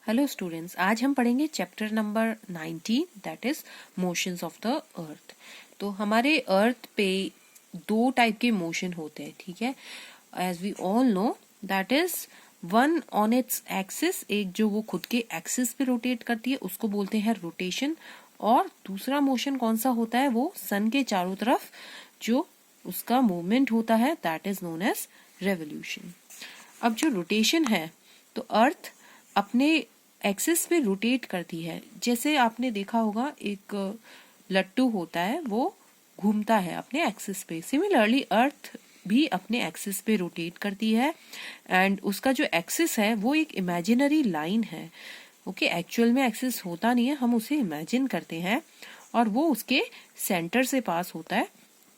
Hello students, आज हम पढ़ेंगे chapter number 19 that is motions of the अर्थ। तो हमारे अर्थ पे दो टाइप के मोशन होते हैं, ठीक है। As we all know that is one on its axis, एक जो वो खुद के एक्सिस पे रोटेट करती है उसको बोलते हैं रोटेशन, और दूसरा मोशन कौन सा होता है वो सन के चारों तरफ जो उसका मूवमेंट होता है that is known as revolution. अब जो रोटेशन है तो अर्थ अपने एक्सिस पे रोटेट करती है। जैसे आपने देखा होगा एक लट्टू होता है वो घूमता है अपने एक्सिस पे, सिमिलरली अर्थ भी अपने एक्सिस पे रोटेट करती है एंड उसका जो एक्सिस है वो एक इमेजिनरी लाइन है। ओके, एक्चुअल में एक्सिस होता नहीं है, हम उसे इमेजिन करते हैं और वो उसके सेंटर से पास होता है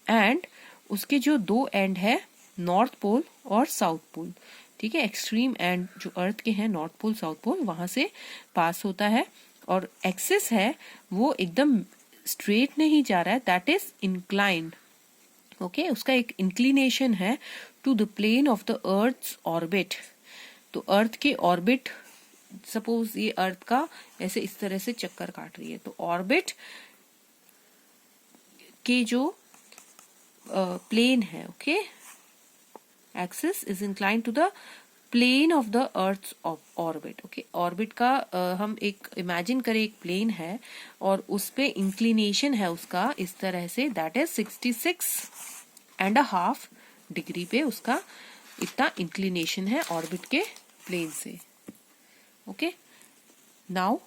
एंड उसके जो दो एंड है नॉर्थ पोल और साउथ पोल, ठीक है, एक्सट्रीम एंड जो अर्थ के हैं नॉर्थ पोल साउथ पोल वहां से पास होता है। और एक्सिस है वो एकदम स्ट्रेट नहीं जा रहा है, दैट इज इंक्लाइंड। ओके, उसका एक इंक्लिनेशन है to the plane of the earth orbit. तो अर्थ के ऑर्बिट, सपोज ये अर्थ का ऐसे इस तरह से चक्कर काट रही है, तो ऑर्बिट के जो प्लेन है, okay, axis is inclined to the plane of the earth orbit. Okay, orbit का हम एक इमेजिन करें एक प्लेन है और उस पे इंक्लिनेशन है उसका इस तरह से, दैट इज 66.5 डिग्री पे उसका इतना इंक्लिनेशन है ऑर्बिट के प्लेन से। ओके, नाउ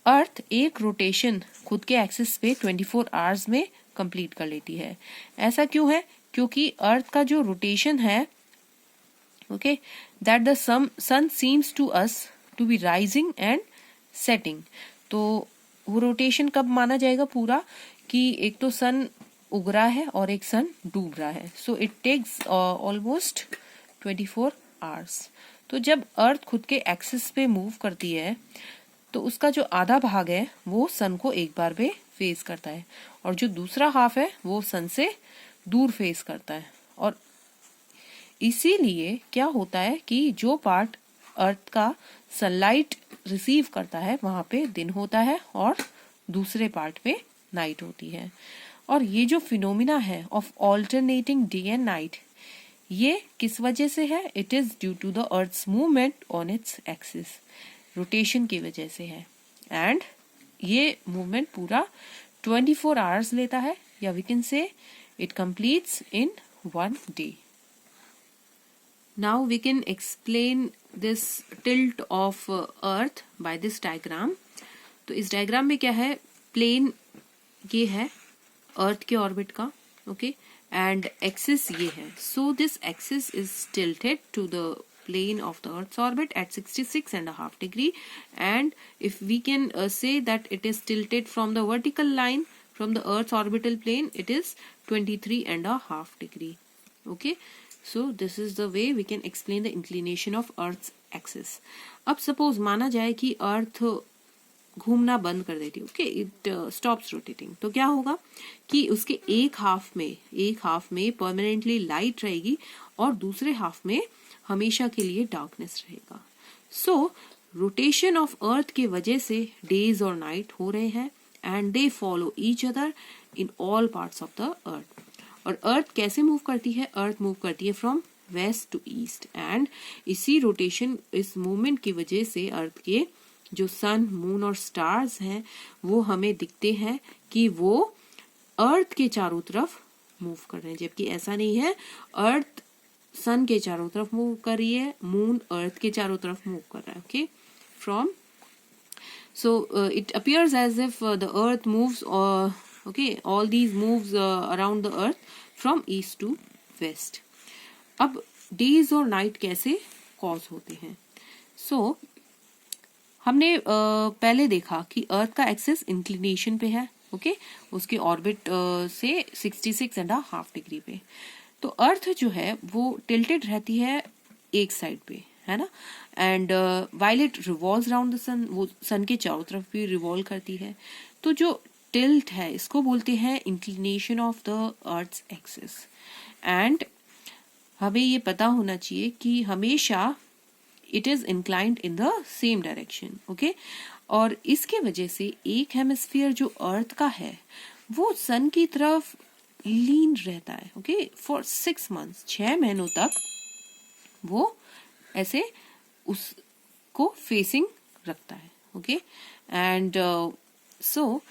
अर्थ एक रोटेशन खुद के एक्सिस पे 24 आवर्स में कंप्लीट कर लेती है। ऐसा क्यों है? क्योंकि अर्थ का जो रोटेशन है, okay, that the sun seems to us to be rising and setting। तो वो रोटेशन कब माना जाएगा पूरा कि एक तो सन उग रहा है और एक सन डूब रहा है, so it takes almost 24 hours. तो जब अर्थ खुद के एक्सिस पे मूव करती है तो उसका जो आधा भाग है वो सन को एक बार में फेस करता है और जो दूसरा हाफ है वो सन से दूर फेस करता है। और इसीलिए क्या होता है कि जो पार्ट अर्थ का सनलाइट रिसीव करता है वहां पे दिन होता है और दूसरे पार्ट पे नाइट होती है। और ये जो फिनोमिना है of alternating day and night, ये किस वजह से है? It is due to the earth's movement on its axis, rotation की वजह से है। एंड ये मूवमेंट पूरा 24 आवर्स लेता है, या we can say it completes in 1 डे। Now we can explain this tilt of earth by this diagram। तो इस डायग्राम में क्या है, प्लेन ये है अर्थ के ऑर्बिट का, ओके, एंड एक्सिस ये है। So this axis is tilted to the plane of the earth's orbit at 66.5 degree, and if we can say that it is tilted from the vertical line from the earth's orbital plane, it is 23.5 degree। okay, so this is the way we can explain the inclination of earth's axis। अब suppose माना जाए कि अर्थ घूमना बंद कर देती है, okay, it stops rotating, तो क्या होगा कि उसके एक हाफ में परमानेंटली लाइट रहेगी और दूसरे हाफ में हमेशा के लिए डार्कनेस रहेगा। सो रोटेशन ऑफ अर्थ के वजह से डेज और नाइट हो रहे हैं and they follow each other in all parts of the अर्थ। और अर्थ कैसे मूव करती है? अर्थ मूव करती है from west to east, and इसी रोटेशन, इस मूवमेंट की वजह से अर्थ के जो सन, मून और स्टार्स हैं वो हमें दिखते हैं कि वो अर्थ के चारों तरफ मूव कर रहे हैं, जबकि ऐसा नहीं है। अर्थ सन के चारों तरफ मूव कर रही है, मून अर्थ के चारों तरफ मूव कर रहा है। Okay, from so it appears as if the earth moves, okay, all these moves around the earth from east to west। अब days और night कैसे cause होते हैं? हमने पहले देखा कि अर्थ का एक्सिस इंक्लिनेशन पे है, ओके, उसके ऑर्बिट से 66.5 डिग्री पे। तो अर्थ जो है वो टिल्टेड रहती है एक साइड पे, है ना, and while it revolves around the sun, वो सन के चारों तरफ भी रिवॉल्व करती है। तो जो टिल्ट है इसको बोलते हैं inclination of the earth's axis. And हमें ये पता होना चाहिए कि हमेशा it is inclined in the same direction, okay. और इसके वजह से एक हेमिस्फीयर जो अर्थ का है वो सन की तरफ लीन रहता है, ओके, फॉर 6 months, 6 महीनों तक वो ऐसे उसको फेसिंग रखता है, ओके। एंड सो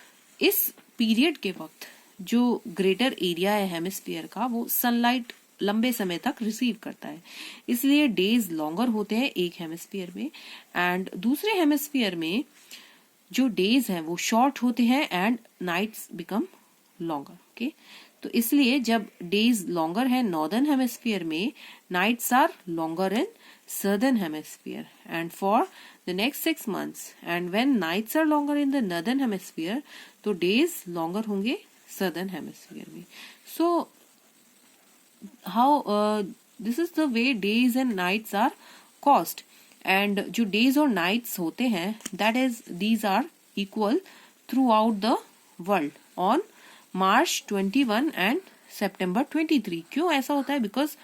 इस पीरियड के वक्त जो ग्रेटर एरिया है हेमिस्फीयर का वो सनलाइट लंबे समय तक रिसीव करता है, इसलिए डेज लॉन्गर होते हैं एक हेमिस्फीयर में, एंड दूसरे हेमिस्फीयर में जो डेज हैं वो शॉर्ट होते हैं and nights become longer, okay. तो इसलिए जब डेज लॉन्गर है नॉर्दर्न हेमिस्फीयर में, nights are longer in southern hemisphere, and for the next 6 months, and when nights are longer in the northern hemisphere, तो days longer होंगे southern hemisphere में. So how this is the way days and nights are caused, and जो days और nights होते हैं that is these are equal throughout the world on March 21 and September 23. क्यों ऐसा होता है? Because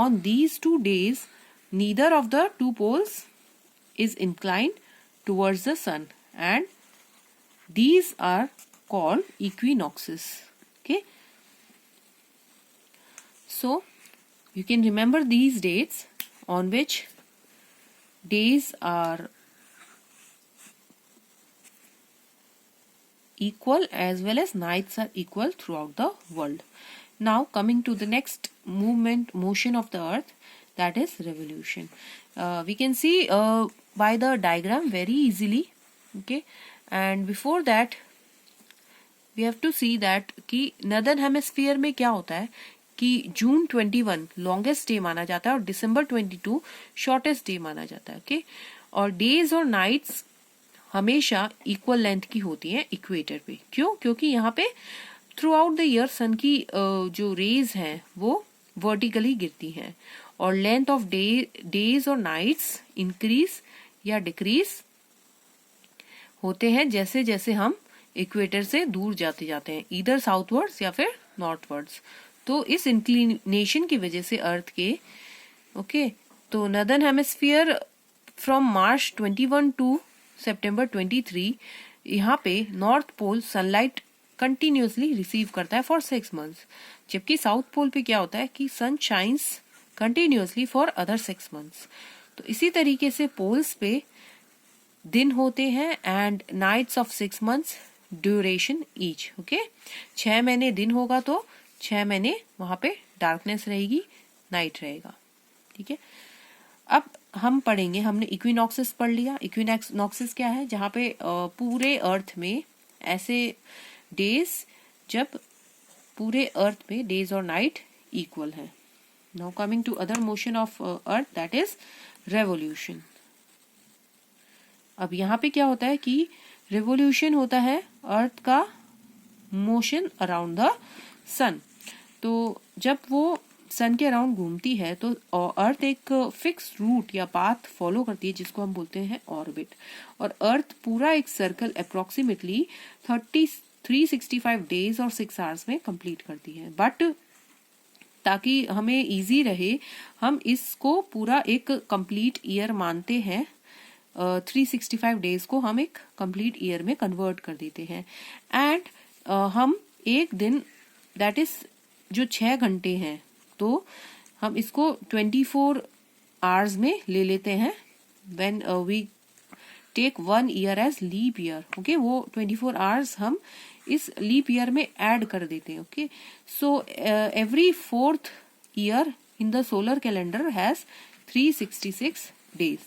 on these 2 days neither of the 2 poles is inclined towards the sun, and these are called equinoxes, okay. So you can remember these dates on which days are equal as well as nights are equal throughout the world. Now coming to the next motion of the earth, that is revolution. We can see by the diagram very easily, okay. And before that we have to see that कि northern hemisphere में क्या होता है कि जून 21 longest day माना जाता है और दिसंबर 22 shortest day माना जाता है, okay. और days और nights हमेशा equal length की होती हैं इक्वेटर पे. क्यों? क्योंकि यहाँ पे थ्रू आउट द ईयर सन की जो रेज हैं वो वर्टिकली गिरती हैं और लेंथ ऑफ डेज और नाइट्स इंक्रीज या डिक्रीज होते हैं जैसे जैसे हम इक्वेटर से दूर जाते जाते हैं, इधर साउथवर्ड्स या फिर नॉर्थवर्ड्स. तो इस इंक्लिनेशन की वजह से अर्थ के, ओके, तो northern hemisphere from March 21 to September 23 यहाँ पे north pole sunlight continuously receive करता है फॉर 6 months, जबकि साउथ पोल पे क्या होता है कि sun shines continuously for other 6 months. तो इसी तरीके से पोल्स पे दिन होते हैं and nights of 6 months duration each, okay. 6 महीने दिन होगा तो 6 महीने वहां पे डार्कनेस रहेगी, नाइट रहेगा, ठीक है. अब हम पढ़ेंगे, हमने इक्विनॉक्सिस पढ़ लिया. इक्विनॉक्सिस क्या है? जहाँ पे पूरे अर्थ में ऐसे डेज जब पूरे अर्थ में डेज और नाइट इक्वल है. Now coming to other motion of earth, that is revolution. अब यहाँ पे क्या होता है कि रेवोल्यूशन होता है अर्थ का मोशन अराउंड द सन. तो जब वो सन के अराउंड घूमती है तो अर्थ एक फिक्स रूट या पाथ फॉलो करती है जिसको हम बोलते हैं ऑर्बिट. और अर्थ पूरा एक सर्कल अप्रोक्सीमेटली 365 डेज और 6 hours में कंप्लीट करती है. बट ताकि हमें इजी रहे हम इसको पूरा एक कंप्लीट ईयर मानते हैं. 365 डेज को हम एक कंप्लीट ईयर में कन्वर्ट कर देते हैं. एंड हम एक दिन दैट इज जो 6 घंटे हैं तो हम इसको 24 hours में ले लेते हैं. When we take 1 year as leap year, okay, वो 24 hours हम इस लीप ईयर में ऐड कर देते हैं, okay. So every 4th year in the solar calendar has 366 days.